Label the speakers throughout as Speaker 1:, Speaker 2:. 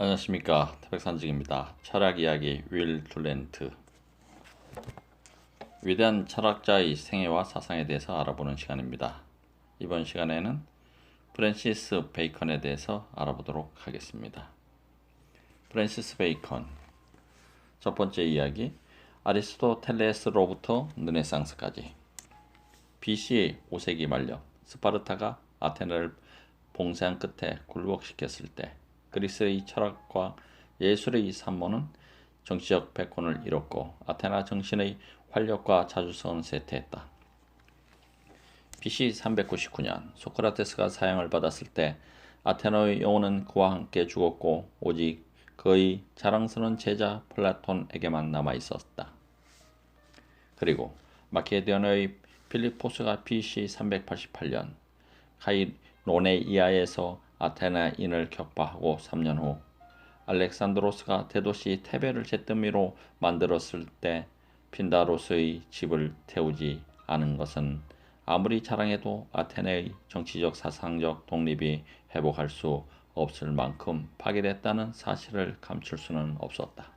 Speaker 1: 안녕하십니까, 태백산직입니다. 철학 이야기 윌 둘렌트. 위대한 철학자의 생애와 사상에 대해서 알아보는 시간입니다. 이번 시간에는 프랜시스 베이컨에 대해서 알아보도록 하겠습니다. 프랜시스 베이컨. 첫 번째 이야기, 아리스토텔레스로부터 르네상스까지. BC 5세기 말년, 스파르타가 아테네를 봉쇄한 끝에 굴복시켰을 때 그리스의 철학과 예술의 산모는 정치적 백혼을 이뤘고 아테나 정신의 활력과 자주성은 쇠퇴했다. BC 399년 소크라테스가 사형을 받았을 때 아테나의 영혼은 그와 함께 죽었고 오직 그의 자랑스러운 제자 플라톤에게만 남아있었다. 그리고 마케도니아의 필리포스가 BC 388년 카이로네이아에서 아테나인을 격파하고 3년 후 알렉산드로스가 대도시 테베를 잿더미로 만들었을 때 핀다로스의 집을 태우지 않은 것은 아무리 자랑해도 아테네의 정치적 사상적 독립이 회복할 수 없을 만큼 파괴됐다는 사실을 감출 수는 없었다.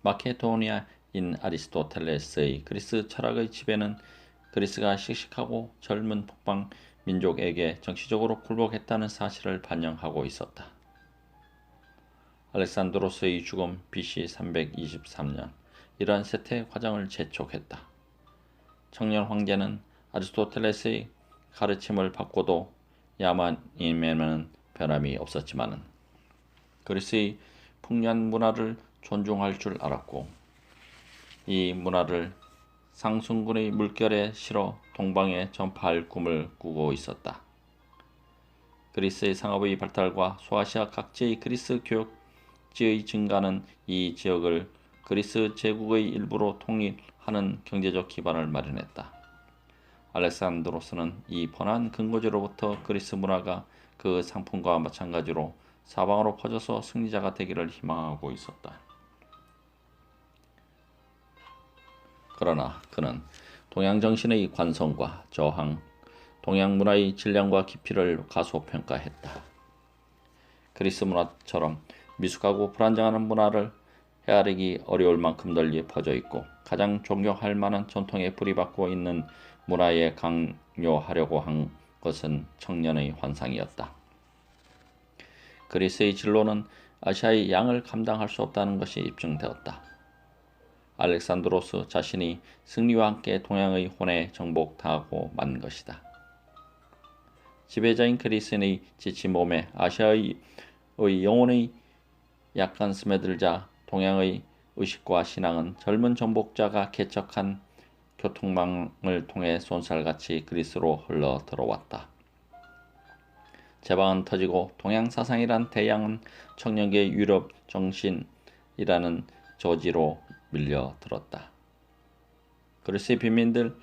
Speaker 1: 마케도니아인 아리스토텔레스의 그리스 철학의 지배는 그리스가 씩씩하고 젊은 북방 민족에게 정치적으로 굴복했다는 사실을 반영하고 있었다. 알렉산드로스의 죽음 BC 323년 이러한 쇠퇴 과정을 재촉했다. 청년 황제는 아리스토텔레스의 가르침을 받고도 야만임에는 변함이 없었지만 그리스의 풍요한 문화를 존중할 줄 알았고 이 문화를 상승군의 물결에 실어 동방에 전파할 꿈을 꾸고 있었다. 그리스의 상업의 발달과 소아시아 각지의 그리스 교역지의 증가는 이 지역을 그리스 제국의 일부로 통일하는 경제적 기반을 마련했다. 알렉산드로스는 이 번화한 근거지로부터 그리스 문화가 그 상품과 마찬가지로 사방으로 퍼져서 승리자가 되기를 희망하고 있었다. 그러나 그는 동양 정신의 관성과 저항, 동양 문화의 질량과 깊이를 가소평가했다. 그리스 문화처럼 미숙하고 불안정한 문화를 헤아리기 어려울 만큼 널리 퍼져 있고 가장 존경할 만한 전통에 뿌리박고 있는 문화에 강요하려고 한 것은 청년의 환상이었다. 그리스의 진로는 아시아의 양을 감당할 수 없다는 것이 입증되었다. 알렉산드로스 자신이 승리와 함께 동양의 혼에 정복당하고 만 것이다. 지배자인 그리스인의 지친 몸에 아시아의 영혼의 약간 스며들자 동양의 의식과 신앙은 젊은 정복자가 개척한 교통망을 통해 쏜살같이 그리스로 흘러 들어왔다. 제방은 터지고 동양 사상이란 대양은 청년기의 유럽 정신이라는 저지로 밀려들었다. 그리스의 빈민들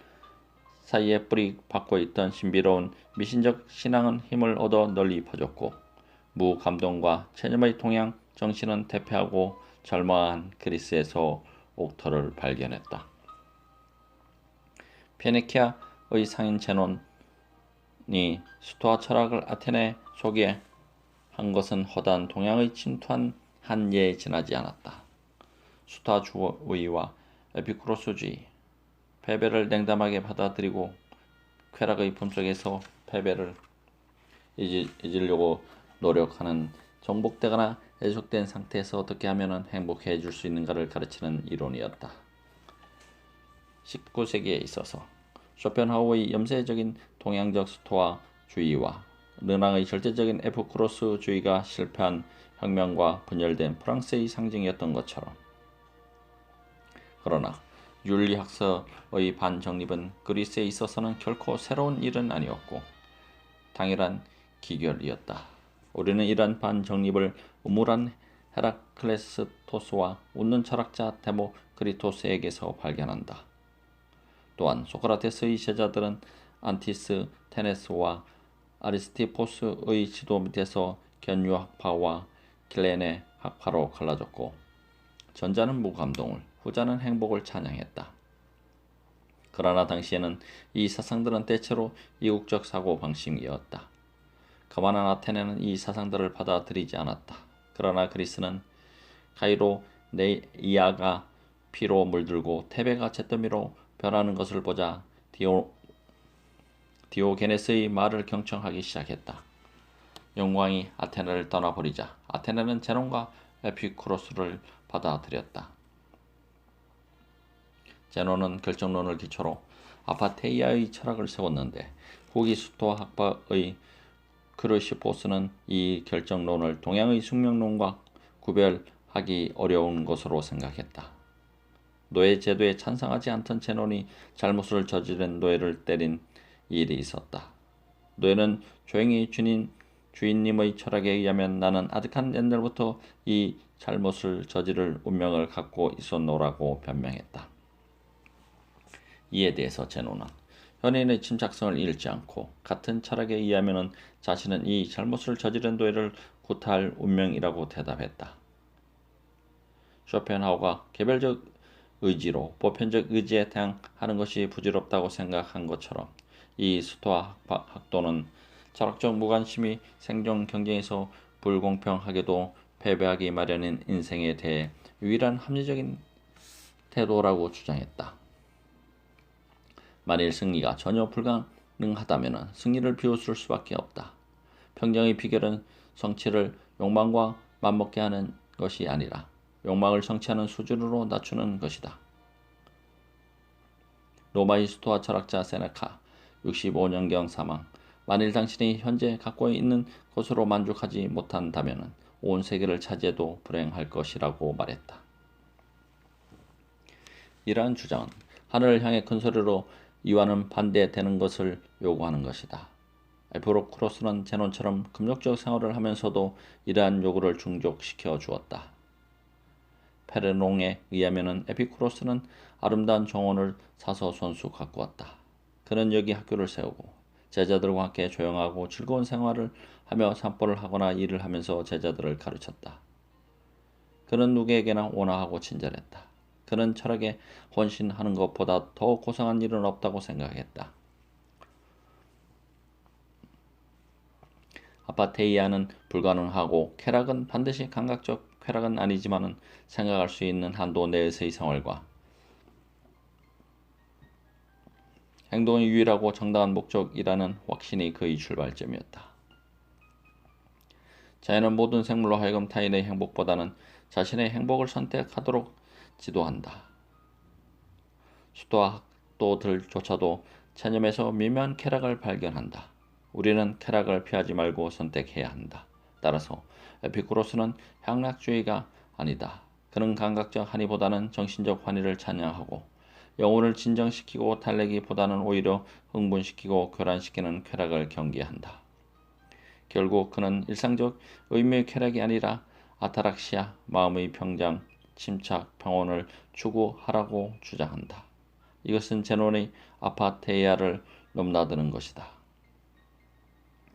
Speaker 1: 사이에 뿌리 박고 있던 신비로운 미신적 신앙은 힘을 얻어 널리 퍼졌고 무감동과 체념의 동양 정신은 대패하고 절망한 그리스에서 옥토를 발견했다. 페네키아의 상인 제논이 스토아 철학을 아테네 소개한 것은 허다한 동양의 침투한 한 예에 지나지 않았다. 수타주의와 에피쿠로스주의, 패배를 냉담하게 받아들이고 쾌락의 품속에서 패배를 잊으려고 노력하는 정복되거나 애속된 상태에서 어떻게 하면 행복해질 수 있는가를 가르치는 이론이었다. 19세기에 있어서 쇼펜하우의 염세적인 동양적 스토아주의와 르낭의 절대적인 에피쿠로스주의가 실패한 혁명과 분열된 프랑스의 상징이었던 것처럼 그러나 윤리학서의 반정립은 그리스에 있어서는 결코 새로운 일은 아니었고 당연한 기결이었다. 우리는 이러한 반정립을 우물한 헤라클레스토스와 웃는 철학자 데모크리토스에게서 발견한다. 또한 소크라테스의 제자들은 안티스 테네스와 아리스티포스의 지도 밑에서 견유학파와 길레네 학파로 갈라졌고 전자는 무감동을 후자는 행복을 찬양했다. 그러나 당시에는 이 사상들은 대체로 이국적 사고방식이었다. 거만한 아테네는 이 사상들을 받아들이지 않았다. 그러나 그리스는 가이로 네이아가 피로 물들고 테베가 잿더미로 변하는 것을 보자 디오게네스의 말을 경청하기 시작했다. 영광이 아테네를 떠나버리자 아테네는 제논과 에피쿠로스를 받아들였다. 제논은 결정론을 기초로 아파테이아의 철학을 세웠는데 후기 스토아 학파의 크르시포스는 이 결정론을 동양의 숙명론과 구별하기 어려운 것으로 생각했다. 노예 제도에 찬성하지 않던 제논이 잘못을 저지른 노예를 때린 일이 있었다. 노예는 조용히 주인님의 철학에 의하면 나는 아득한 옛날부터 이 잘못을 저지를 운명을 갖고 있었노라고 변명했다. 이에 대해서 제논은 현인의 침착성을 잃지 않고 같은 철학에 의하면 자신은 이 잘못을 저지른 노예를 구타할 운명이라고 대답했다. 쇼펜하우가 개별적 의지로 보편적 의지에 대항하는 것이 부질없다고 생각한 것처럼 이 스토아 학도는 철학적 무관심이 생존 경쟁에서 불공평하게도 패배하기 마련인 인생에 대해 유일한 합리적인 태도라고 주장했다. 만일 승리가 전혀 불가능하다면 승리를 비웃을 수밖에 없다. 평정의 비결은 성취를 욕망과 맞먹게 하는 것이 아니라 욕망을 성취하는 수준으로 낮추는 것이다. 로마의 스토아 철학자 세네카 65년경 사망. 만일 당신이 현재 갖고 있는 것으로 만족하지 못한다면 온 세계를 차지해도 불행할 것이라고 말했다. 이러한 주장은 하늘을 향해 큰 소리로 이와는 반대되는 것을 요구하는 것이다. 에피쿠로스는 제논처럼 금욕적 생활을 하면서도 이러한 요구를 충족시켜 주었다. 페르농에 의하면 에피쿠로스는 아름다운 정원을 사서 손수 가꾸었다. 그는 여기 학교를 세우고 제자들과 함께 조용하고 즐거운 생활을 하며 산보를 하거나 일을 하면서 제자들을 가르쳤다. 그는 누구에게나 온화하고 친절했다. 그는 철학에 헌신하는 것보다 더 고상한 일은 없다고 생각했다. 아파테이아는 불가능하고 쾌락은 반드시 감각적 쾌락은 아니지만 생각할 수 있는 한도 내에서의 생활과 행동의 유일하고 정당한 목적이라는 확신이 그의 출발점이었다. 자연은 모든 생물로 하여금 타인의 행복보다는 자신의 행복을 선택하도록 지도한다. 스토아 학도들조차도 체념에서 미묘한 쾌락을 발견한다. 우리는 쾌락을 피하지 말고 선택해야 한다. 따라서 에피쿠로스는 향락주의가 아니다. 그는 감각적 환희보다는 정신적 환희를 찬양하고 영혼을 진정시키고 달래기보다는 오히려 흥분시키고 교란시키는 쾌락을 경계한다. 결국 그는 일상적 의미의 쾌락이 아니라 아타락시아, 마음의 평장, 침착, 평온을 추구하라고 주장한다. 이것은 제논의 아파테이아를 넘나드는 것이다.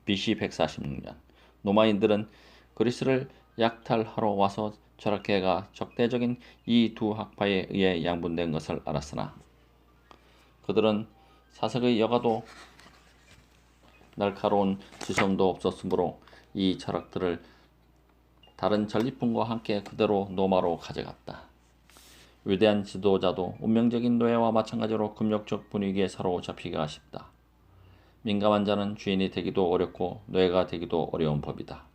Speaker 1: BC 146년 로마인들은 그리스를 약탈하러 와서 철학계가 적대적인 이 두 학파에 의해 양분된 것을 알았으나 그들은 사색의 여가도 날카로운 지성도 없었으므로 이 철학들을 다른 전리품과 함께 그대로 로마로 가져갔다. 위대한 지도자도 운명적인 노예와 마찬가지로 금욕적 분위기에 사로잡히기가 쉽다. 민감한 자는 주인이 되기도 어렵고 노예가 되기도 어려운 법이다.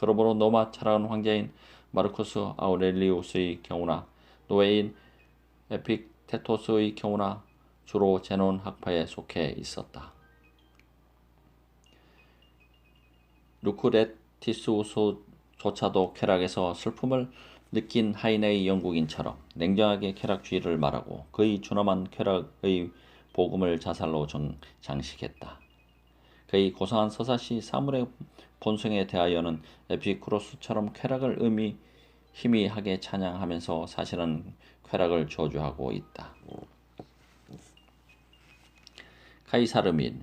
Speaker 1: 그러므로 로마 철학은 황제인 마르쿠스 아우렐리우스의 경우나 노예인 에픽테토스의 경우나 주로 제논 학파에 속해 있었다. 루크레티스조차도 쾌락에서 슬픔을 느낀 하이네의 영국인처럼 냉정하게 쾌락주의를 말하고 그의 준엄한 쾌락의 복음을 자살로 장식했다. 그의 고상한 서사시 사물의 본성에 대하여는 에피쿠로스처럼 쾌락을 희미하게 찬양하면서 사실은 쾌락을 저주하고 있다. 카이사르 및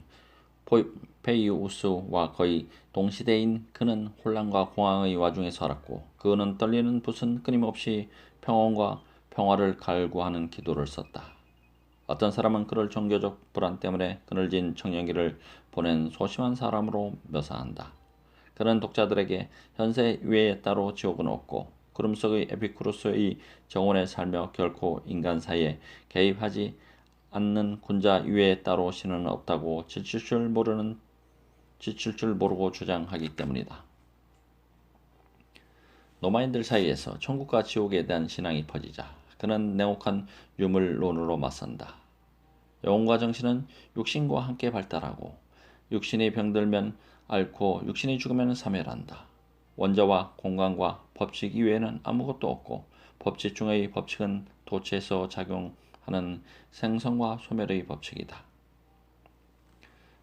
Speaker 1: 포페이우스와 거의 동시대인 그는 혼란과 공황의 와중에 살았고 그는 떨리는 붓은 끊임없이 평온과 평화를 갈구하는 기도를 썼다. 어떤 사람은 그를 종교적 불안 때문에 그늘진 청년기를 보낸 소심한 사람으로 묘사한다. 그는 독자들에게 현세 위에 따로 지옥은 없고 구름 속의 에피쿠로스의 정원에 살며 결코 인간 사이에 개입하지 않는 군자 위에 따로 신은 없다고 지칠 줄 모르고 주장하기 때문이다. 노마인들 사이에서 천국과 지옥에 대한 신앙이 퍼지자 그는 냉혹한 유물론으로 맞선다. 영혼과 정신은 육신과 함께 발달하고 육신이 병들면 앓고 육신이 죽으면 사멸한다. 원자와 공간과 법칙 이외에는 아무것도 없고 법칙 중의 법칙은 도체에서 작용하는 생성과 소멸의 법칙이다.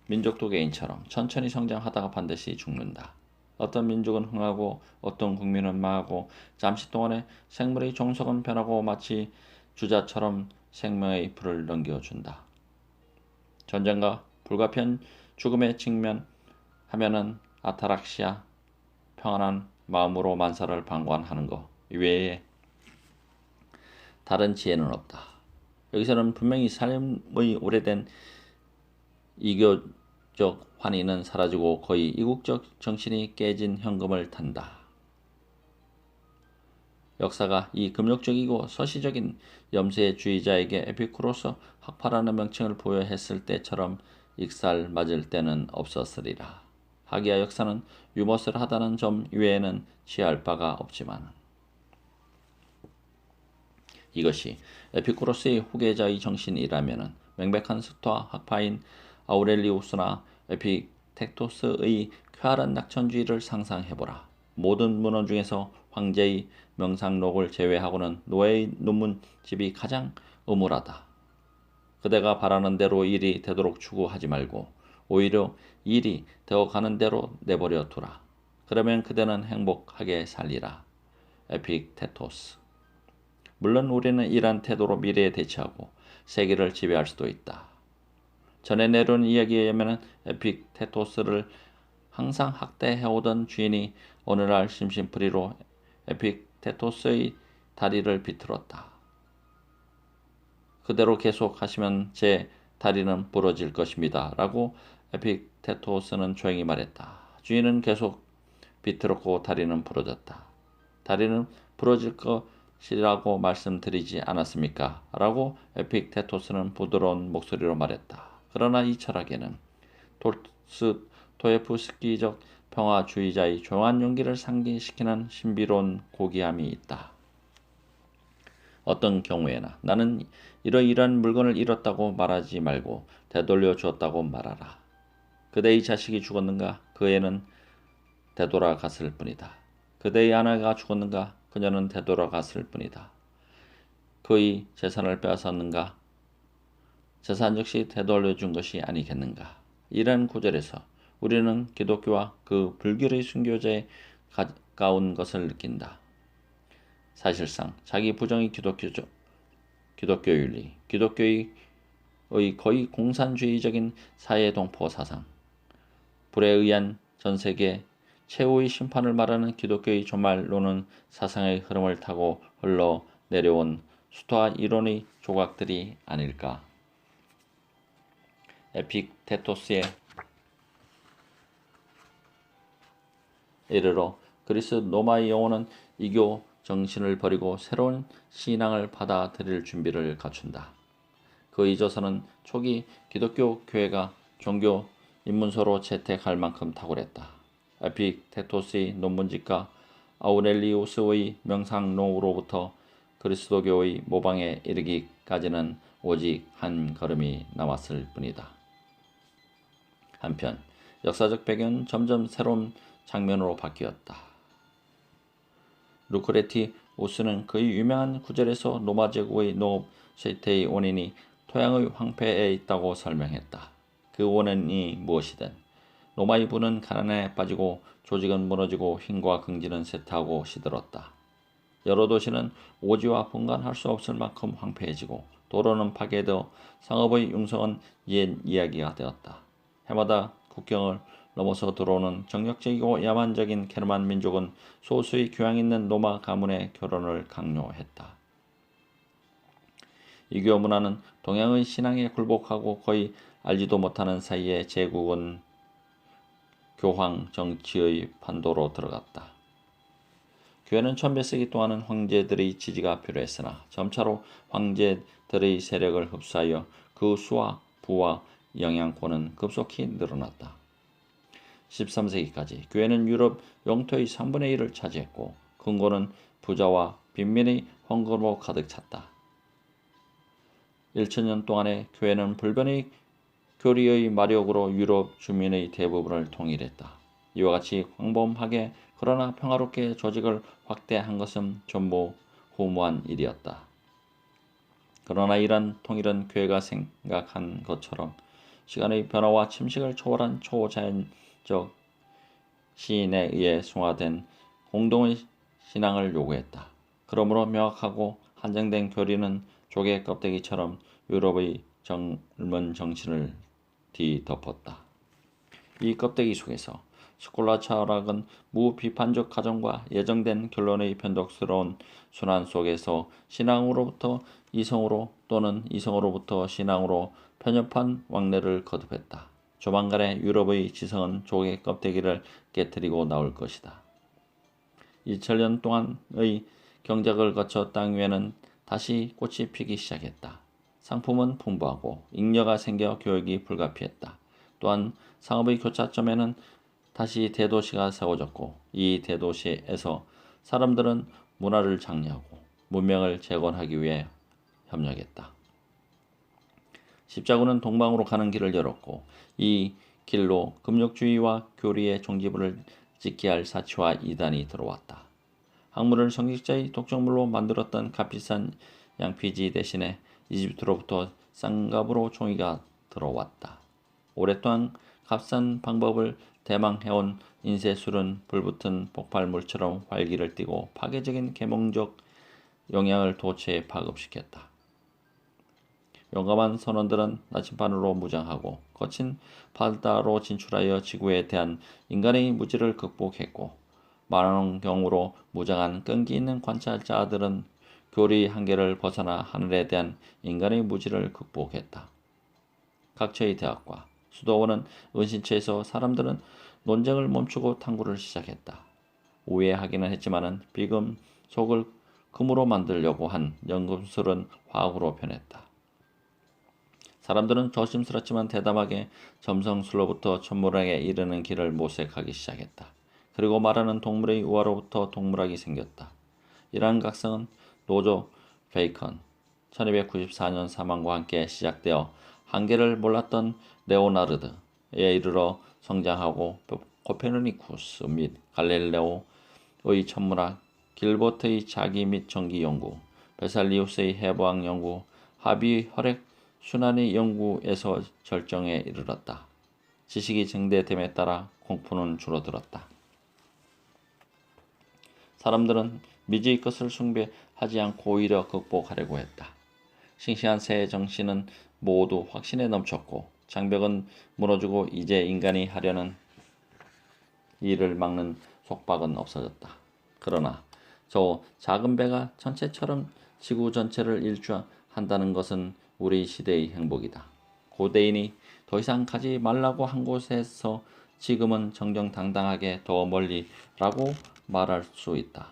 Speaker 1: 민족도 개인처럼 천천히 성장하다가 반드시 죽는다. 어떤 민족은 흥하고 어떤 국민은 망하고 잠시 동안에 생물의 종속은 변하고 마치 주자처럼 생명의 불을 넘겨준다. 전쟁과 불가피한 죽음에 직면하면은 아타락시아 평안한 마음으로 만사를 방관하는 것 이외에 다른 지혜는 없다. 여기서는 분명히 삶의 오래된 이교적 환희는 사라지고 거의 이국적 정신이 깨진 현금을 탄다. 역사가 이 금욕적이고 서시적인 염세주의자에게 에피쿠로스 학파라는 명칭을 부여했을 때처럼 익살 맞을 때는 없었으리라. 하기야 역사는 유머스를 하다는 점 이외에는 취할 바가 없지만 이것이 에피쿠로스의 후계자의 정신이라면 명백한 스토아 학파인 아우렐리우스나 에피텍토스의 쾌활한 낙천주의를 상상해보라. 모든 문헌 중에서 황제의 명상록을 제외하고는 노예의 논문집이 가장 음울하다. 그대가 바라는 대로 일이 되도록 추구하지 말고 오히려 일이 되어가는 대로 내버려 두라. 그러면 그대는 행복하게 살리라. 에픽테토스. 물론 우리는 이러한 태도로 미래에 대처하고 세계를 지배할 수도 있다. 전에 내려온 이야기에 의하면 에픽테토스를 항상 학대해오던 주인이 어느날 심심풀이로 에픽테토스의 다리를 비틀었다. 그대로 계속 하시면 제 다리는 부러질 것입니다. 라고 에픽테토스는 조용히 말했다. 주인은 계속 비틀었고 다리는 부러졌다. 다리는 부러질 것이라고 말씀드리지 않았습니까? 라고 에픽테토스는 부드러운 목소리로 말했다. 그러나 이 철학에는 도스토예프스키적 평화주의자의 조용한 용기를 상기시키는 신비로운 고귀함이 있다. 어떤 경우에나 나는 이러이러한 물건을 잃었다고 말하지 말고 되돌려 주었다고 말하라. 그대의 자식이 죽었는가? 그 애는 되돌아갔을 뿐이다. 그대의 아내가 죽었는가? 그녀는 되돌아갔을 뿐이다. 그의 재산을 빼앗았는가? 재산 역시 되돌려준 것이 아니겠는가? 이런 구절에서 우리는 기독교와 그 불교의 순교자에 가까운 것을 느낀다. 사실상 자기 부정이 기독교윤리, 기독교의 거의 공산주의적인 사회동포 사상, 불에 의한 전세계 최후의 심판을 말하는 기독교의 종말론은 사상의 흐름을 타고 흘러내려온 수토아 이론의 조각들이 아닐까. 에픽테토스의 이르러 그리스 로마의 영혼은 이교 정신을 버리고 새로운 신앙을 받아들일 준비를 갖춘다. 그의 저서는 초기 기독교 교회가 종교 입문서로 채택할 만큼 탁월했다. 에픽테토스의 논문집과 아우렐리우스의 명상록으로부터 그리스도교의 모방에 이르기까지는 오직 한 걸음이 남았을 뿐이다. 한편 역사적 배경은 점점 새로운 장면으로 바뀌었다. 루크레티우스는 그의 유명한 구절에서 로마 제국의 농업 쇠퇴의 원인이 토양의 황폐에 있다고 설명했다. 그 원인이 무엇이든 로마의 부는 가난에 빠지고 조직은 무너지고 힘과 긍지는 쇠퇴하고 시들었다. 여러 도시는 오지와 분간할 수 없을 만큼 황폐해지고 도로는 파괴되어 상업의 융성은 옛 이야기가 되었다. 해마다 국경을 넘어서 들어오는 정력적이고 야만적인 게르만 민족은 소수의 교양 있는 로마 가문의 결혼을 강요했다. 이교 문화는 동양의 신앙에 굴복하고 거의 알지도 못하는 사이에 제국은 교황 정치의 판도로 들어갔다. 교회는 천몇 세기 동안은 황제들의 지지가 필요했으나 점차로 황제들의 세력을 흡수하여 그 수와 부와 영향권은 급속히 늘어났다. 13세기까지 교회는 유럽 영토의 3분의 1을 차지했고 근거는 부자와 빈민의 헌금으로 가득 찼다. 1000년 동안의 교회는 불변의 교리의 마력으로 유럽 주민의 대부분을 통일했다. 이와 같이 광범하게 그러나 평화롭게 조직을 확대한 것은 전부 후무한 일이었다. 그러나 이러한 통일은 교회가 생각한 것처럼 시간의 변화와 침식을 초월한 초자연적 시인에 의해 숭화된 공동의 신앙을 요구했다. 그러므로 명확하고 한정된 교리는 조개 껍데기처럼 유럽의 젊은 정신을 뒤덮었다. 이 껍데기 속에서 스콜라 철학은 무비판적 가정과 예정된 결론의 변덕스러운 순환 속에서 신앙으로부터 이성으로 또는 이성으로부터 신앙으로 편협한 왕래를 거듭했다. 조만간에 유럽의 지성은 조개 껍데기를 깨뜨리고 나올 것이다. 2000년 동안의 경작을 거쳐 땅 위에는 다시 꽃이 피기 시작했다. 상품은 풍부하고 잉여가 생겨 교육이 불가피했다. 또한 상업의 교차점에는 다시 대도시가 세워졌고 이 대도시에서 사람들은 문화를 장려하고 문명을 재건하기 위해 협력했다. 십자군은 동방으로 가는 길을 열었고 이 길로 금욕주의와 교리의 종지부를 지켜야 할 사치와 이단이 들어왔다. 학문을 성직자의 독점물로 만들었던 값비싼 양피지 대신에 이집트로부터 쌍갑으로 종이가 들어왔다. 오랫동안 값싼 방법을 대망해온 인쇄술은 불붙은 폭발물처럼 활기를 띠고 파괴적인 계몽적 영향을 도처에 파급시켰다. 용감한 선원들은 나침반으로 무장하고 거친 바다로 진출하여 지구에 대한 인간의 무지를 극복했고 만원경으로 무장한 끈기 있는 관찰자들은 교리 한계를 벗어나 하늘에 대한 인간의 무지를 극복했다. 각처의 대학과 수도원은 은신처에서 사람들은 논쟁을 멈추고 탐구를 시작했다. 우회하기는 했지만은 비금속을 금으로 만들려고 한 연금술은 화학으로 변했다. 사람들은 조심스럽지만 대담하게 점성술로부터 천문학에 이르는 길을 모색하기 시작했다. 그리고 말하는 동물의 우화로부터 동물학이 생겼다. 이러한 각성은 노조 베이컨 1294년 사망과 함께 시작되어 한계를 몰랐던 레오나르드에 이르러 성장하고 코페르니쿠스 및 갈릴레오의 천문학, 길버트의 자기 및 전기 연구, 베살리우스의 해부학 연구, 합의 혈액 순환의 연구에서 절정에 이르렀다. 지식이 증대됨에 따라 공포는 줄어들었다. 사람들은 미지의 것을 숭배하지 않고 오히려 극복하려고 했다. 싱싱한 새의 정신은 모두 확신에 넘쳤고 장벽은 무너지고 이제 인간이 하려는 일을 막는 속박은 없어졌다. 그러나 저 작은 배가 전체처럼 지구 전체를 일주한다는 것은 우리 시대의 행복이다. 고대인이 더 이상 가지 말라고 한 곳에서 지금은 정정당당하게 더 멀리라고 말할 수 있다.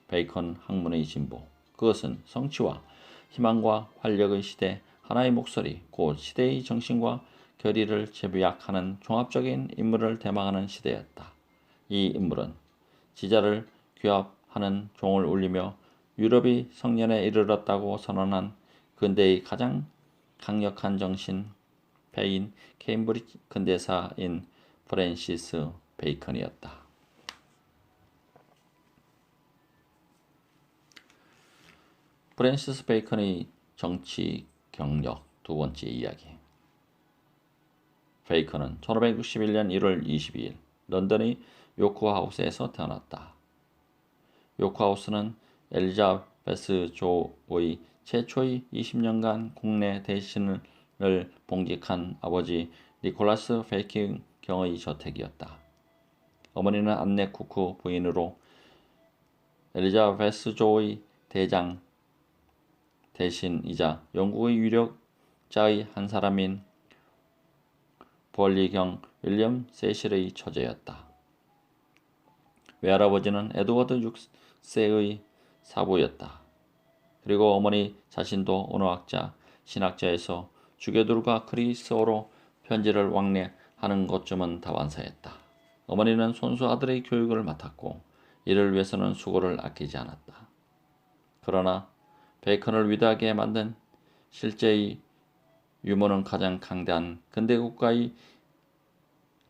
Speaker 1: 베이컨 학문의 진보, 그것은 성취와 희망과 활력의 시대, 하나의 목소리, 곧 시대의 정신과 결의를 재부약하는 종합적인 인물을 대망하는 시대였다. 이 인물은 지자를 규합하는 종을 울리며 유럽이 성년에 이르렀다고 선언한 근대의 가장 강력한 정신 패인 케임브리지 근대사인 프랜시스 베이컨이었다. 프랜시스 베이컨의 정치 경력 두 번째 이야기. 베이컨은 1561년 1월 22일 런던의 요크하우스에서 태어났다. 요크하우스는 엘리자베스조의 최초의 20년간 국내 대신을 봉직한 아버지 니콜라스 베이킹경의 저택이었다. 어머니는 안네 쿠크 부인으로 엘리자베스조의 대장 대신이자 영국의 유력자의 한 사람인 벌리경 윌리엄 세실의 처제였다. 외할아버지는 에드워드 6세의 사부였다. 그리고 어머니 자신도 언어학자, 신학자에서 주교들과 그리스어로 편지를 왕래하는 것쯤은 다 완사했다. 어머니는 손수 아들의 교육을 맡았고 이를 위해서는 수고를 아끼지 않았다. 그러나 베이컨을 위대하게 만든 실제의 유머는 가장 강대한 근대 국가의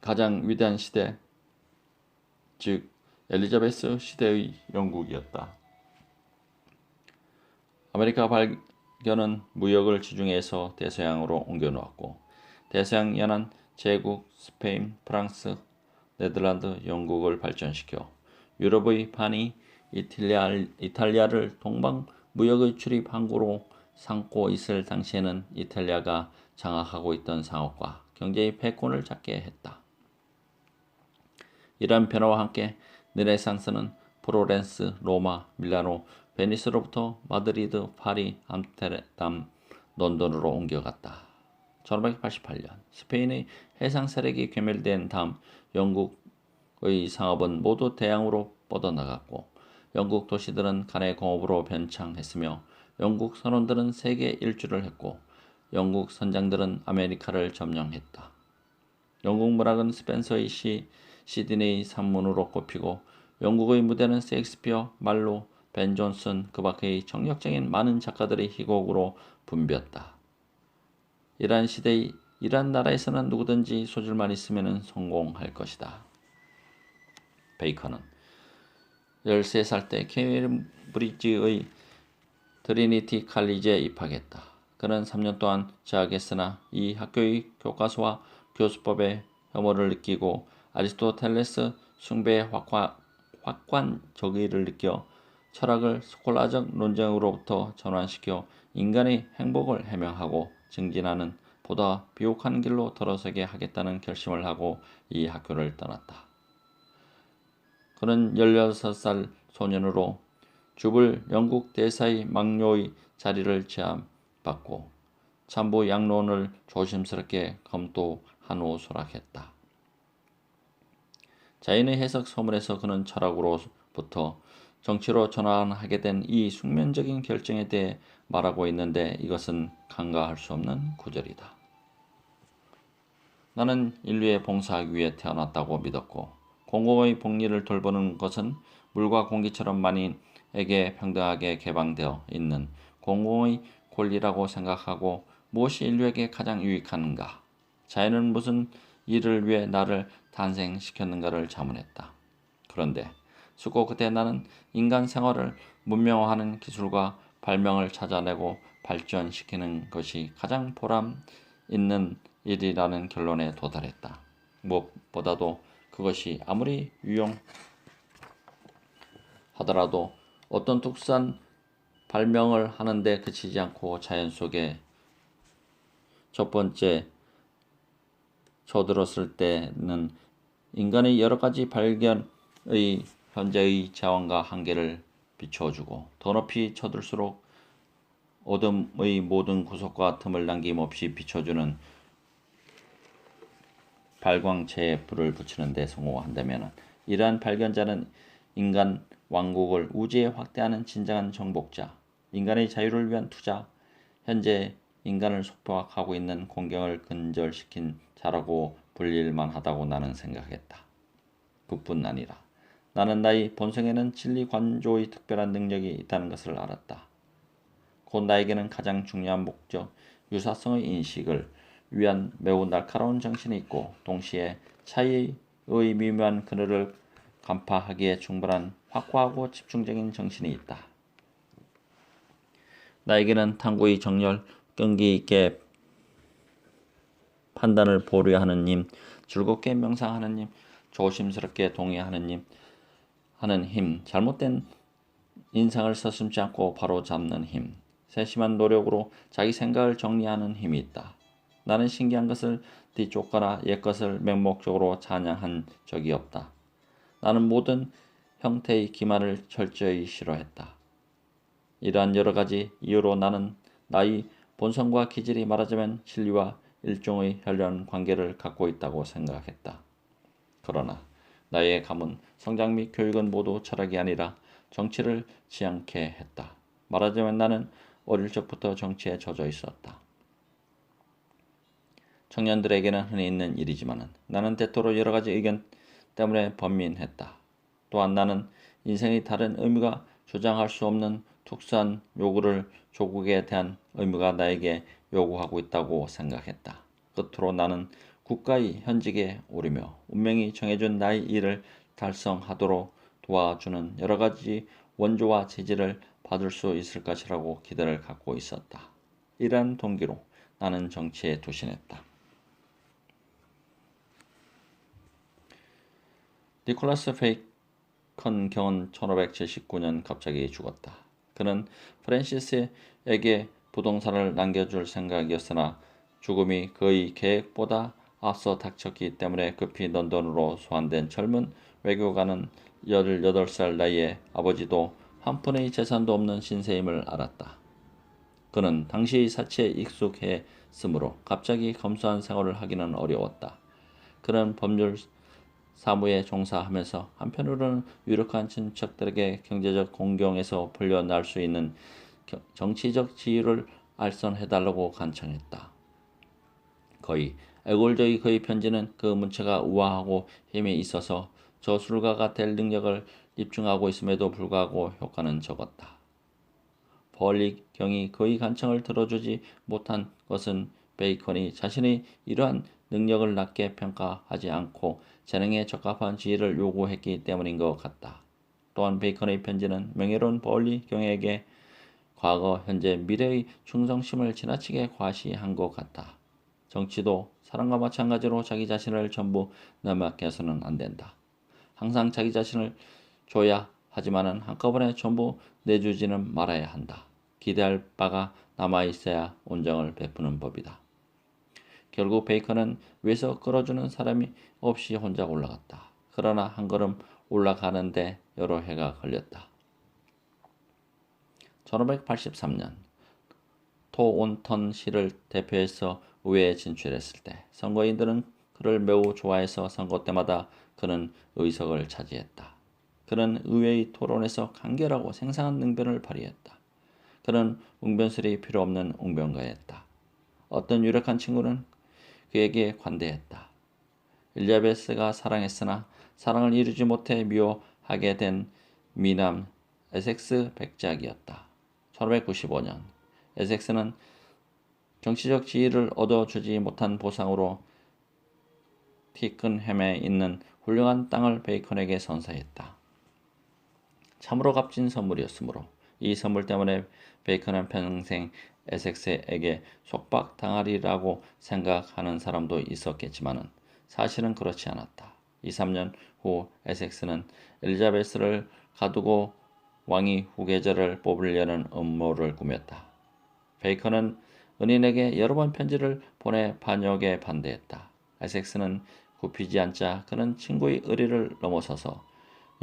Speaker 1: 가장 위대한 시대, 즉 엘리자베스 시대의 영국이었다. 아메리카 발견은 무역을 지중해에서 대서양으로 옮겨놓았고 대서양 연안 제국 스페인, 프랑스, 네덜란드, 영국을 발전시켜 유럽의 반이 이탈리아를 동방 무역의 출입 항구로 삼고 있을 당시에는 이탈리아가 장악하고 있던 상업과 경제의 패권을 잡게 했다. 이러한 변화와 함께 르네상스는 프로렌스, 로마, 밀라노, 베니스로부터 마드리드, 파리, 암스테르담, 런던으로 옮겨갔다. 1588년 스페인의 해상 세력이 괴멸된 다음 영국의 상업은 모두 대양으로 뻗어나갔고 영국 도시들은 간의 공업으로 변창했으며 영국 선원들은 세계 일주를 했고 영국 선장들은 아메리카를 점령했다. 영국 문학은 스펜서의 시 시드니의 산문으로 꼽히고 영국의 무대는 셰익스피어, 말로, 벤 존슨, 그 밖의 정력적인 많은 작가들의 희곡으로 붐볐다. 이러한 시대의 이러한 나라에서는 누구든지 소질만 있으면 성공할 것이다. 베이컨은 13살 때 케임브리지의 트리니티 칼리지에 입학했다. 그는 3년 동안 재학했으나 이 학교의 교과서와 교수법에 혐오를 느끼고 아리스토텔레스 숭배의 확관적의를 느껴 철학을 스콜라적 논쟁으로부터 전환시켜 인간의 행복을 해명하고 증진하는 보다 비옥한 길로 들어서게 하겠다는 결심을 하고 이 학교를 떠났다. 그는 16살 소년으로 줍을 영국 대사의 막료의 자리를 제안받고 참부 양론을 조심스럽게 검토한 후 수락했다. 자연의 해석 서문에서 그는 철학으로부터 정치로 전환하게 된 이 숙면적인 결정에 대해 말하고 있는데 이것은 간과할 수 없는 구절이다. 나는 인류에 봉사하기 위해 태어났다고 믿었고 공공의 복리를 돌보는 것은 물과 공기처럼 만인에게 평등하게 개방되어 있는 공공의 권리라고 생각하고 무엇이 인류에게 가장 유익한가? 자연은 무슨 일을 위해 나를 탄생시켰는가를 자문했다. 그런데 수고 끝에 나는 인간 생활을 문명화하는 기술과 발명을 찾아내고 발전시키는 것이 가장 보람 있는 일이라는 결론에 도달했다. 무엇보다도 그것이 아무리 유용하더라도 어떤 특수한 발명을 하는데 그치지 않고 자연 속에 첫 번째 쳐들었을 때는 인간의 여러 가지 발견의 현재의 자원과 한계를 비춰주고 더 높이 쳐들수록 어둠의 모든 구석과 틈을 남김없이 비춰주는 발광체에 불을 붙이는 데 성공한다면 이러한 발견자는 인간 왕국을 우주에 확대하는 진정한 정복자, 인간의 자유를 위한 투자, 현재 인간을 속박하고 있는 공경을 근절시킨 자라고 불릴 만하다고 나는 생각했다. 그뿐 아니라 나는 나의 본성에는 진리 관조의 특별한 능력이 있다는 것을 알았다. 곧 나에게는 가장 중요한 목적, 유사성의 인식을 위한 매우 날카로운 정신이 있고 동시에 차이의 미묘한 그늘을 간파하기에 충분한 확고하고 집중적인 정신이 있다. 나에게는 탐구의 정열, 끈기 있게 판단을 보류하는 님, 즐겁게 명상하는 님, 조심스럽게 동의하는 님, 하는 힘, 잘못된 인상을 서슴지 않고 바로 잡는 힘, 세심한 노력으로 자기 생각을 정리하는 힘이 있다. 나는 신기한 것을 뒤쫓거나 옛것을 맹목적으로 찬양한 적이 없다. 나는 모든 형태의 기만을 철저히 싫어했다. 이러한 여러 가지 이유로 나는 나의 본성과 기질이 말하자면 진리와 일종의 혈연 관계를 갖고 있다고 생각했다. 그러나 나의 가문, 성장 및 교육은 모두 철학이 아니라 정치를 지향케 했다. 말하자면 나는 어릴 적부터 정치에 젖어 있었다. 청년들에게는 흔히 있는 일이지만 나는 대토로 여러 가지 의견 때문에 번민했다. 또한 나는 인생의 다른 의무가 주장할 수 없는 특수한 요구를 조국에 대한 의무가 나에게 요구하고 있다고 생각했다. 끝으로 나는 국가의 현직에 오르며 운명이 정해준 나의 일을 달성하도록 도와주는 여러 가지 원조와 지지를 받을 수 있을 것이라고 기대를 갖고 있었다. 이러한 동기로 나는 정치에 투신했다. 니콜라스 페이컨 경은 1579년 갑자기 죽었다. 그는 프랜시스에게 부동산을 남겨줄 생각이었으나 죽음이 그의 계획보다 앞서 닥쳤기 때문에 급히 런던으로 소환된 젊은 외교관은 18살 나이에 아버지도 한 푼의 재산도 없는 신세임을 알았다. 그는 당시의 사치에 익숙했으므로 갑자기 검소한 생활을 하기는 어려웠다. 그는 법률 사무에 종사하면서 한편으로는 유력한 친척들에게 경제적 공경에서 풀려날 수 있는 정치적 지위를 알선해달라고 간청했다. 거의 애골적의 그의 편지는 그 문체가 우아하고 힘이 있어서 저술가가 될 능력을 입증하고 있음에도 불구하고 효과는 적었다. 벌리 경이 그의 간청을 들어주지 못한 것은 베이컨이 자신의 이러한 능력을 낮게 평가하지 않고 재능에 적합한 지위를 요구했기 때문인 것 같다. 또한 베이컨의 편지는 명예로운 벌리 경에게 과거, 현재, 미래의 충성심을 지나치게 과시한 것 같다. 정치도 사람과 마찬가지로 자기 자신을 전부 내맡겨서는 안 된다. 항상 자기 자신을 줘야 하지만은 한꺼번에 전부 내주지는 말아야 한다. 기대할 바가 남아있어야 온정을 베푸는 법이다. 결국 베이컨은 위에서 끌어주는 사람이 없이 혼자 올라갔다. 그러나 한 걸음 올라가는데 여러 해가 걸렸다. 1583년 토온턴 시를 대표해서 의회에 진출했을 때 선거인들은 그를 매우 좋아해서 선거 때마다 그는 의석을 차지했다. 그는 의회의 토론에서 간결하고 생생한 능변을 발휘했다. 그는 웅변설이 필요 없는 웅변가였다. 어떤 유력한 친구는 그에게 관대했다. 엘리자베스가 사랑했으나 사랑을 이루지 못해 미워하게 된 미남 에섹스 백작이었다. 1595년 에섹스는 정치적 지위를 얻어주지 못한 보상으로 티큰햄에 있는 훌륭한 땅을 베이컨에게 선사했다. 참으로 값진 선물이었으므로 이 선물 때문에 베이컨은 평생 에섹스에게 속박당하리라고 생각하는 사람도 있었겠지만 사실은 그렇지 않았다. 2, 3년 후 에섹스는 엘리자베스를 가두고 왕위 후계자를 뽑으려는 음모를 꾸몄다. 베이컨은 은인에게 여러 번 편지를 보내 반역에 반대했다. 에섹스는 굽히지 않자 그는 친구의 의리를 넘어서서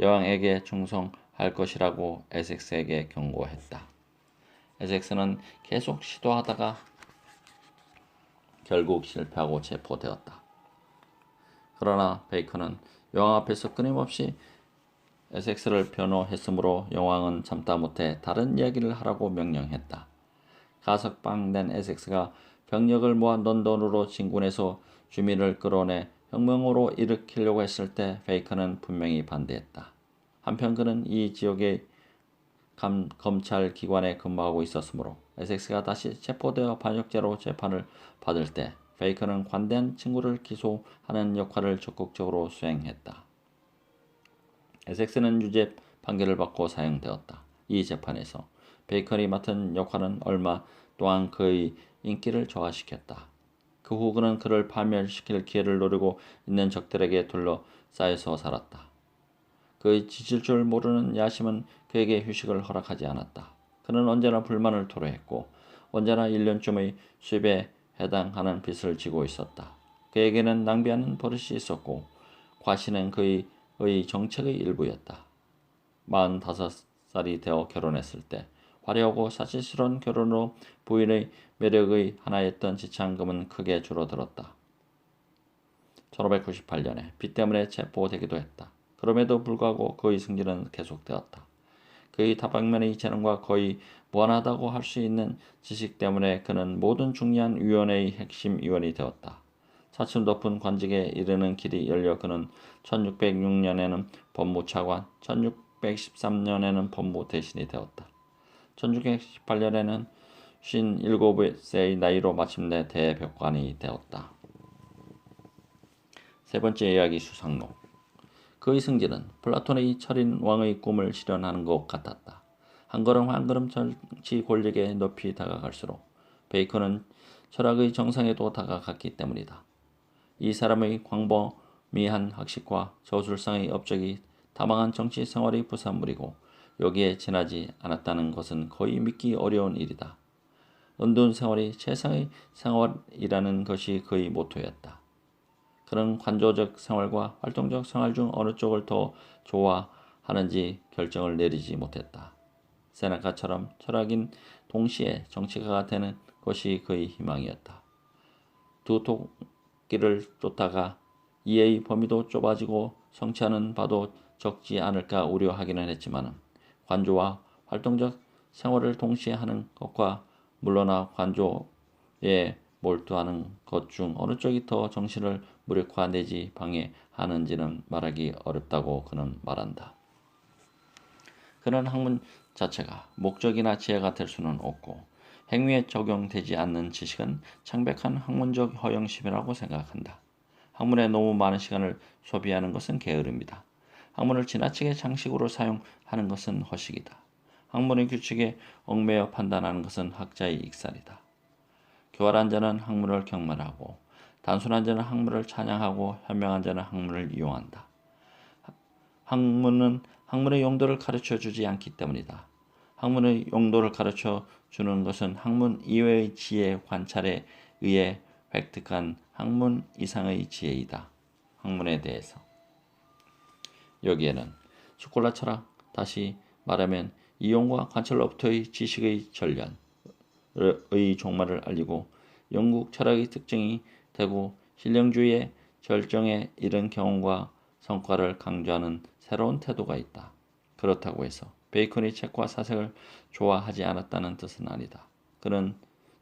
Speaker 1: 여왕에게 충성할 것이라고 에섹스에게 경고했다. 에섹스는 계속 시도하다가 결국 실패하고 체포되었다. 그러나 베이컨은 여왕 앞에서 끊임없이 에섹스를 변호했으므로 여왕은 참다 못해 다른 이야기를 하라고 명령했다. 가석방된 에섹스가 병력을 모아 런던으로 진군해서 주민을 끌어내 혁명으로 일으키려고 했을 때 베이컨은 분명히 반대했다. 한편 그는 이 지역의 검찰 기관에 근무하고 있었으므로 에섹스가 다시 체포되어 반역죄로 재판을 받을 때 베이컨은 관대한 친구를 기소하는 역할을 적극적으로 수행했다. 에섹스는 유죄 판결을 받고 사형되었다. 이 재판에서 베이컨이 맡은 역할은 얼마 동안 그의 인기를 저하시켰다. 그 후 그는 그를 파멸시킬 기회를 노리고 있는 적들에게 둘러싸여서 살았다. 그의 지칠 줄 모르는 야심은 그에게 휴식을 허락하지 않았다. 그는 언제나 불만을 토로했고 언제나 1년쯤의 수입에 해당하는 빚을 지고 있었다. 그에게는 낭비하는 버릇이 있었고 과시는 그의 정책의 일부였다. 45살이 되어 결혼했을 때 화려하고 사치스러운 결혼으로 부인의 매력의 하나였던 지창금은 크게 줄어들었다. 1598년에 빚 때문에 체포되기도 했다. 그럼에도 불구하고 그의 승진은 계속되었다. 그의 다방면의 재능과 거의 무한하다고 할 수 있는 지식 때문에 그는 모든 중요한 위원회의 핵심 위원이 되었다. 차츰 높은 관직에 이르는 길이 열려 그는 1606년에는 법무차관, 1613년에는 법무대신이 되었다. 1618년에는 57세의 나이로 마침내 대법관이 되었다. 세 번째 이야기 수상록. 그의 승진은 플라톤의 철인 왕의 꿈을 실현하는 것 같았다. 한 걸음 한 걸음 정치 권력에 높이 다가갈수록 베이컨은 철학의 정상에도 다가갔기 때문이다. 이 사람의 광범위한 학식과 저술상의 업적이 다망한 정치 생활의 부산물이고 여기에 지나지 않았다는 것은 거의 믿기 어려운 일이다. 은둔 생활이 최상의 생활이라는 것이 그의 모토였다. 그는 관조적 생활과 활동적 생활 중 어느 쪽을 더 좋아하는지 결정을 내리지 못했다. 세네카처럼 철학인 동시에 정치가가 되는 것이 그의 희망이었다. 두 토끼를 쫓다가 이의 범위도 좁아지고 성취하는 바도 적지 않을까 우려하기는 했지만 관조와 활동적 생활을 동시에 하는 것과 물러나 관조에 몰두하는 것 중 어느 쪽이 더 정신을 무력화 내지 방해하는지는 말하기 어렵다고 그는 말한다. 그는 학문 자체가 목적이나 지혜가 될 수는 없고 행위에 적용되지 않는 지식은 창백한 학문적 허영심이라고 생각한다. 학문에 너무 많은 시간을 소비하는 것은 게으름이다. 학문을 지나치게 장식으로 사용하는 것은 허식이다. 학문의 규칙에 얽매여 판단하는 것은 학자의 익살이다. 교활한 자는 학문을 경멸하고 단순한 자는 학문을 찬양하고 현명한 자는 학문을 이용한다. 학문은 학문의 용도를 가르쳐 주지 않기 때문이다. 학문의 용도를 가르쳐 주는 것은 학문 이외의 지혜 관찰에 의해 획득한 학문 이상의 지혜이다. 학문에 대해서. 여기에는 스콜라 철학, 다시 말하면 이용과 관찰로부터의 지식의 전련의 종말을 알리고 영국 철학의 특징이 되고 신령주의의 절정에 이른 경험과 성과를 강조하는 새로운 태도가 있다. 그렇다고 해서 베이컨이 책과 사색을 좋아하지 않았다는 뜻은 아니다. 그는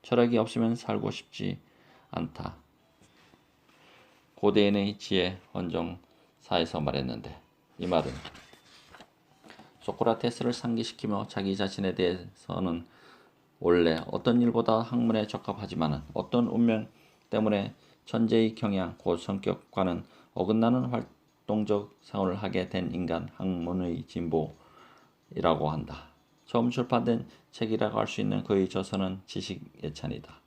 Speaker 1: 철학이 없으면 살고 싶지 않다. 고대인의 지혜 헌정사에서 말했는데 이 말은 소크라테스를 상기시키며 자기 자신에 대해서는 원래 어떤 일보다 학문에 적합하지만 어떤 운명 때문에 천재의 경향 곧 성격과는 어긋나는 활동적 생활을 하게 된 인간 학문의 진보이라고 한다. 처음 출판된 책이라고 할 수 있는 그의 저서는 지식 예찬이다.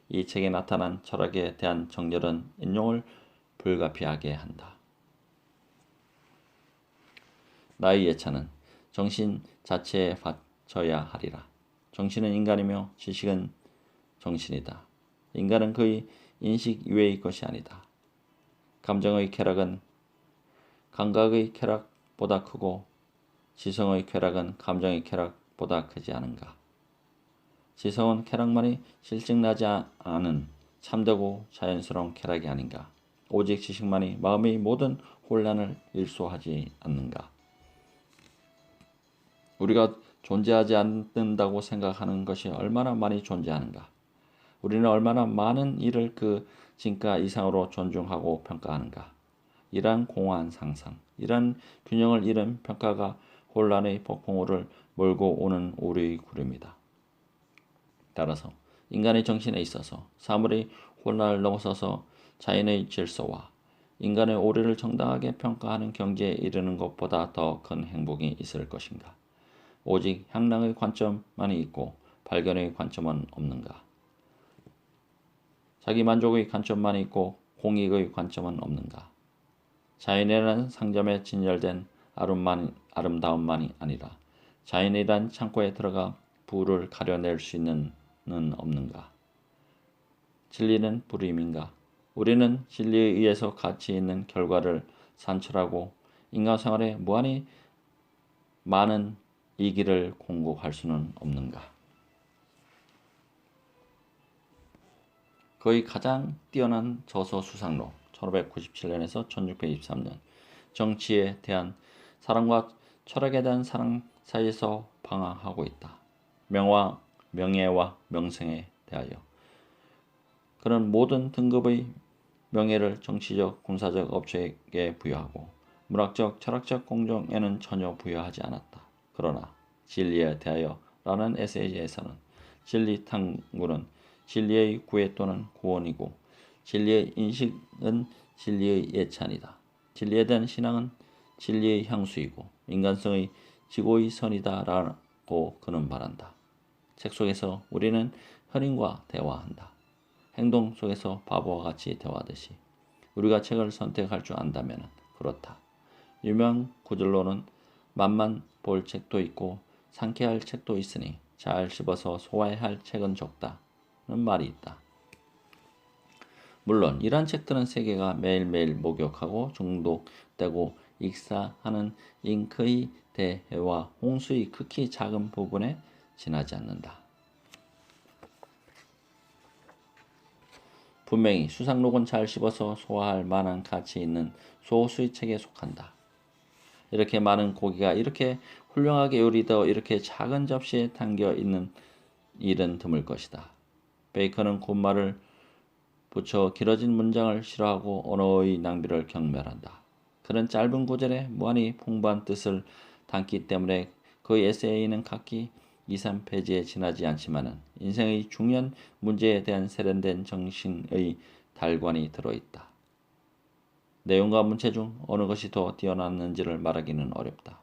Speaker 1: 이 책에 나타난 철학에 대한 정렬은 인용을 불가피하게 한다. 나의 예찬은 정신 자체에 바쳐야 하리라. 정신은 인간이며 지식은 정신이다. 인간은 그의 인식 이외의 것이 아니다. 감정의 쾌락은 감각의 쾌락보다 크고 지성의 쾌락은 감정의 쾌락보다 크지 않은가. 지성은 쾌락만이 실증나지 않은 참되고 자연스러운 쾌락이 아닌가. 오직 지식만이 마음의 모든 혼란을 일소하지 않는가. 우리가 존재하지 않는다고 생각하는 것이 얼마나 많이 존재하는가. 우리는 얼마나 많은 일을 그 진가 이상으로 존중하고 평가하는가. 이러한 공허한 상상, 이러한 균형을 잃은 평가가 혼란의 폭풍우를 몰고 오는 우리의 구름이다. 따라서 인간의 정신에 있어서 사물의 혼란을 넘어서서 자연의 질서와 인간의 오류를 정당하게 평가하는 경지에 이르는 것보다 더 큰 행복이 있을 것인가. 오직 향락의 관점만이 있고 발견의 관점은 없는가. 자기 만족의 관점만이 있고 공익의 관점은 없는가. 자연이라는 상점에 진열된 아름다움만이 아니라 자연이란 창고에 들어가 불을 가려낼 수 있는 없는가. 진리는 불임인가. 우리는 진리에 의해서 가치 있는 결과를 산출하고 인간 생활에 무한히 많은 이 길을 공곡할 수는 없는가. 그의 가장 뛰어난 저서 수상록 1597년에서 1623년 정치에 대한 사랑과 철학에 대한 사랑 사이에서 방황하고 있다. 명예와 명성에 대하여 그는 모든 등급의 명예를 정치적, 군사적 업적에 부여하고 문학적, 철학적 공정에는 전혀 부여하지 않았다. 그러나 진리에 대하여라는 에세이에서는 진리 탐구는 진리의 구애 또는 구원이고 진리의 인식은 진리의 예찬이다. 진리에 대한 신앙은 진리의 향수이고 인간성의 지고의 선이다라고 그는 말한다. 책 속에서 우리는 현인과 대화한다. 행동 속에서 바보와 같이 대화하듯이 우리가 책을 선택할 줄 안다면 그렇다. 유명 구절로는 맛만 볼 책도 있고 상쾌할 책도 있으니 잘 씹어서 소화해야 할 책은 적다는 말이 있다. 물론 이러한 책들은 세계가 매일매일 목욕하고 중독되고 익사하는 잉크의 대해와 홍수의 극히 작은 부분에 지나지 않는다. 분명히 수상록은 잘 씹어서 소화할 만한 가치 있는 소수의 책에 속한다. 이렇게 많은 고기가 이렇게 훌륭하게 요리되어 이렇게 작은 접시에 담겨 있는 일은 드물 것이다. 베이컨은 곧말을 붙여 길어진 문장을 싫어하고 언어의 낭비를 경멸한다. 그는 짧은 구절에 무한히 풍부한 뜻을 담기 때문에 그의 에세이는 각기 2, 3페이지에 지나지 않지만은 인생의 중요한 문제에 대한 세련된 정신의 달관이 들어있다. 내용과 문체 중 어느 것이 더 뛰어났는지를 말하기는 어렵다.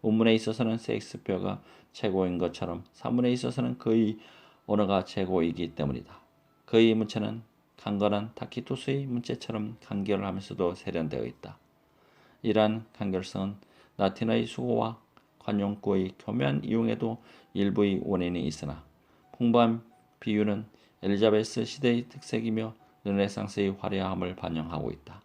Speaker 1: 운문에 있어서는 셰익스피어가 최고인 것처럼 산문에 있어서는 그의 언어가 최고이기 때문이다. 그의 문체는 강건한 타키투스의 문체처럼 간결하면서도 세련되어 있다. 이러한 간결성은 라틴어의 수고와 관용구의 교묘한 이용에도 일부의 원인이 있으나 풍부한 비유는 엘리자베스 시대의 특색이며 르네상스의 화려함을 반영하고 있다.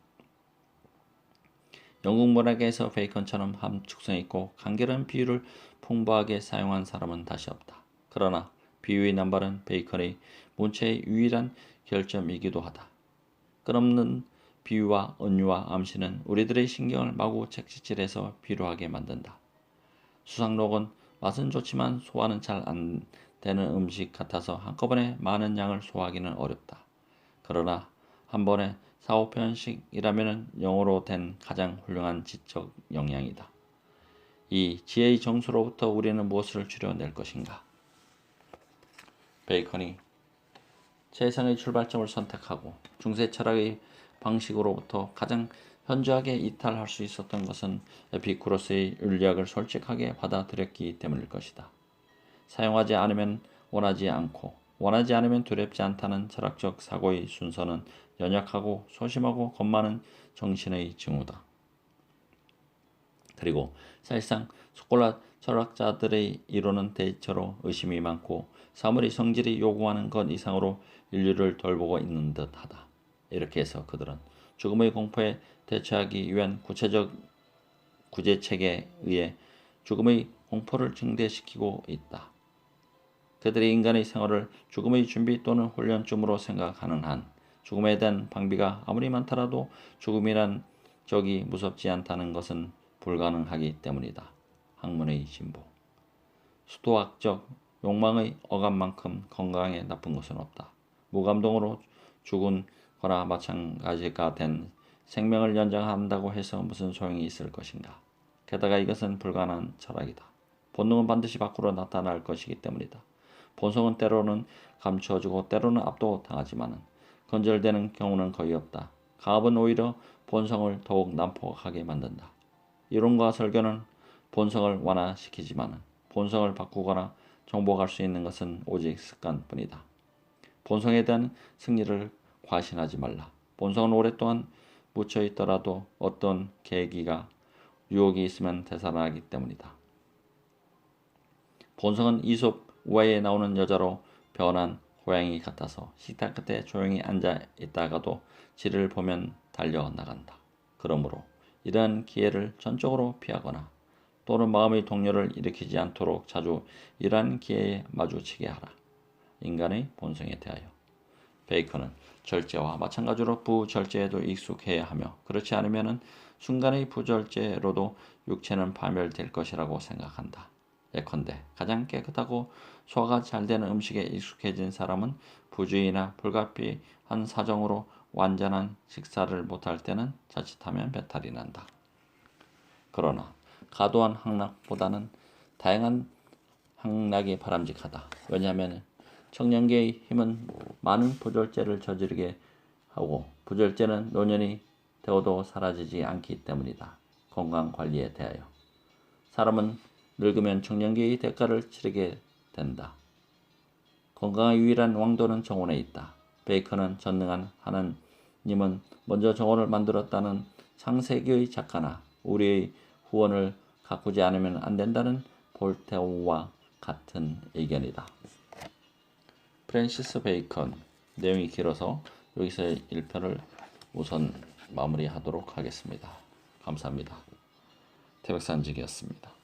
Speaker 1: 영국 문학에서 베이컨처럼 함축성 있고 간결한 비유를 풍부하게 사용한 사람은 다시 없다. 그러나 비유의 남발은 베이컨의 문체의 유일한 결점이기도 하다. 끝없는 비유와 은유와 암시는 우리들의 신경을 마구 채찍질해서 비루하게 만든다. 수상록은 맛은 좋지만 소화는 잘 안 되는 음식 같아서 한꺼번에 많은 양을 소화하기는 어렵다. 그러나 한 번에 4, 5편씩이라면 영어로 된 가장 훌륭한 지적 역량이다. 이 지혜의 정수로부터 우리는 무엇을 추려낼 것인가? 베이컨이 세상의 출발점을 선택하고 중세 철학의 방식으로부터 가장 현저하게 이탈할 수 있었던 것은 에피쿠로스의 윤리학을 솔직하게 받아들였기 때문일 것이다. 사용하지 않으면 원하지 않고 원하지 않으면 두렵지 않다는 철학적 사고의 순서는 연약하고 소심하고 겁 많은 정신의 징후다. 그리고 사실상 소콜라 철학자들의 이론은 대체로 의심이 많고 사물의 성질이 요구하는 것 이상으로 인류를 돌보고 있는 듯하다. 이렇게 해서 그들은 죽음의 공포에 대처하기 위한 구체적 구제책에 의해 죽음의 공포를 증대시키고 있다. 그들이 인간의 생활을 죽음의 준비 또는 훈련쯤으로 생각하는 한 죽음에 대한 방비가 아무리 많더라도 죽음이란 적이 무섭지 않다는 것은 불가능하기 때문이다. 학문의 진보. 수도학적 욕망의 어감만큼 건강에 나쁜 것은 없다. 무감동으로 죽은 거나 마찬가지가 된 생명을 연장한다고 해서 무슨 소용이 있을 것인가. 게다가 이것은 불가능한 철학이다. 본능은 반드시 밖으로 나타날 것이기 때문이다. 본성은 때로는 감추어지고 때로는 압도당하지만 건절되는 경우는 거의 없다. 가업은 오히려 본성을 더욱 난폭하게 만든다. 이론과 설교는 본성을 완화시키지만 본성을 바꾸거나 정복할 수 있는 것은 오직 습관뿐이다. 본성에 대한 승리를 과신하지 말라. 본성은 오랫동안 묻혀 있더라도 어떤 계기가 유혹이 있으면 되살아나기 때문이다. 본성은 이솝 우화에 나오는 여자로 변한 고양이 같아서 식탁 끝에 조용히 앉아 있다가도 지를 보면 달려나간다. 그러므로 이러한 기회를 전적으로 피하거나 또는 마음의 동요를 일으키지 않도록 자주 이러한 기회에 마주치게 하라. 인간의 본성에 대하여. 베이컨은 절제와 마찬가지로 부절제에도 익숙해야 하며 그렇지 않으면 순간의 부절제로도 육체는 파멸될 것이라고 생각한다. 예컨대 가장 깨끗하고 소화가 잘 되는 음식에 익숙해진 사람은 부주의나 불가피한 사정으로 완전한 식사를 못할 때는 자칫하면 배탈이 난다. 그러나 과도한 항락보다는 다양한 항락이 바람직하다. 왜냐하면 청년기의 힘은 많은 부절제를 저지르게 하고 부절제는 노년이 되어도 사라지지 않기 때문이다. 건강관리에 대하여. 사람은 늙으면 청년기의 대가를 치르게 된다. 건강의 유일한 왕도는 정원에 있다. 베이컨은 전능한 하나님은 먼저 정원을 만들었다는 창세기의 작가나 우리의 후원을 가꾸지 않으면 안 된다는 볼테어와 같은 의견이다. 프랜시스 베이컨. 내용이 길어서 여기서 1편을 우선 마무리하도록 하겠습니다. 감사합니다. 태백산직이었습니다.